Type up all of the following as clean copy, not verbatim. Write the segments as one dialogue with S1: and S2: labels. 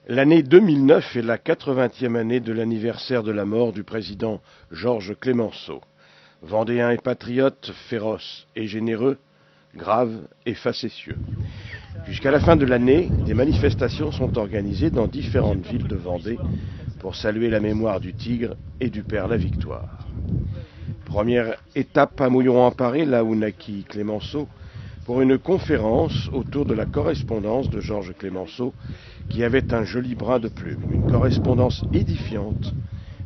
S1: L'année 2009 est la 80e année de l'anniversaire de la mort du président Georges Clemenceau. Vendéen et patriote, féroce et généreux, grave et facétieux. Jusqu'à la fin de l'année, des manifestations sont organisées dans différentes villes de Vendée pour saluer la mémoire du Tigre et du Père La Victoire. Première étape à Mouilleron-en-Paré, là où naquit Clemenceau, pour une conférence autour de la correspondance de Georges Clemenceau, qui avait un joli brin de plume, une correspondance édifiante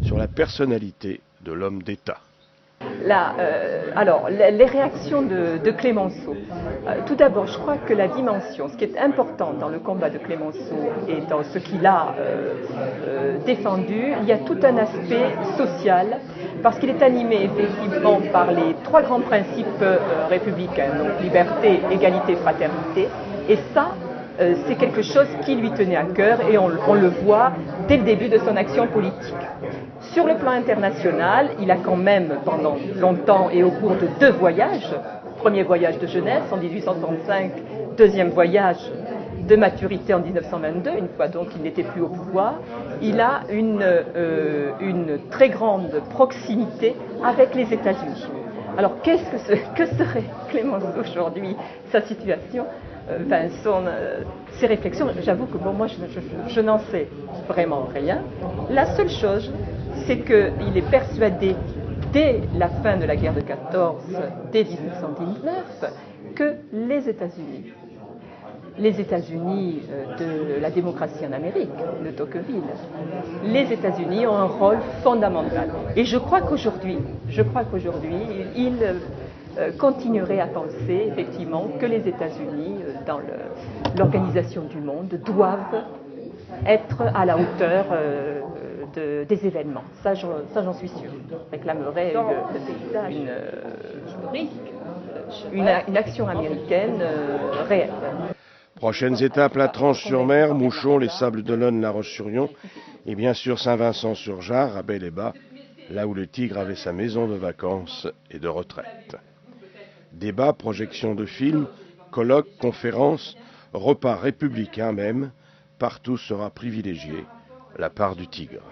S1: sur la personnalité de l'homme d'État.
S2: Alors, les réactions de Clemenceau. Tout d'abord, je crois que la dimension, ce qui est important dans le combat de Clemenceau et dans ce qu'il a défendu, il y a tout un aspect social, parce qu'il est animé effectivement par les trois grands principes républicains, donc liberté, égalité, fraternité, et ça, c'est quelque chose qui lui tenait à cœur et on le voit dès le début de son action politique. Sur le plan international, il a quand même pendant longtemps et au cours de deux voyages, premier voyage de jeunesse en 1835, deuxième voyage de maturité en 1922, une fois donc il n'était plus au pouvoir, il a une très grande proximité avec les États-Unis. Alors que serait Clemenceau aujourd'hui, sa situation, ses réflexions? J'avoue que bon, moi je n'en sais vraiment rien. La seule chose, c'est qu'il est persuadé, dès la fin de la guerre de 14, dès 1919, que les États-Unis de la démocratie en Amérique, de Tocqueville, les États-Unis ont un rôle fondamental. Et je crois qu'aujourd'hui, il continuerait à penser effectivement que les États-Unis, dans l'organisation du monde, doivent être à la hauteur des événements. Ça, j'en suis sûre. Réclamerait une action américaine réelle.
S1: Prochaines étapes, la Tranche-sur-Mer, Mouchon, les Sables d'Olonne, La Roche-sur-Yon et bien sûr Saint-Vincent-sur-Jard, à Bel-et-Bas, là où le Tigre avait sa maison de vacances et de retraite. Débats, projections de films, colloques, conférences, repas républicains même, partout sera privilégiée la part du Tigre.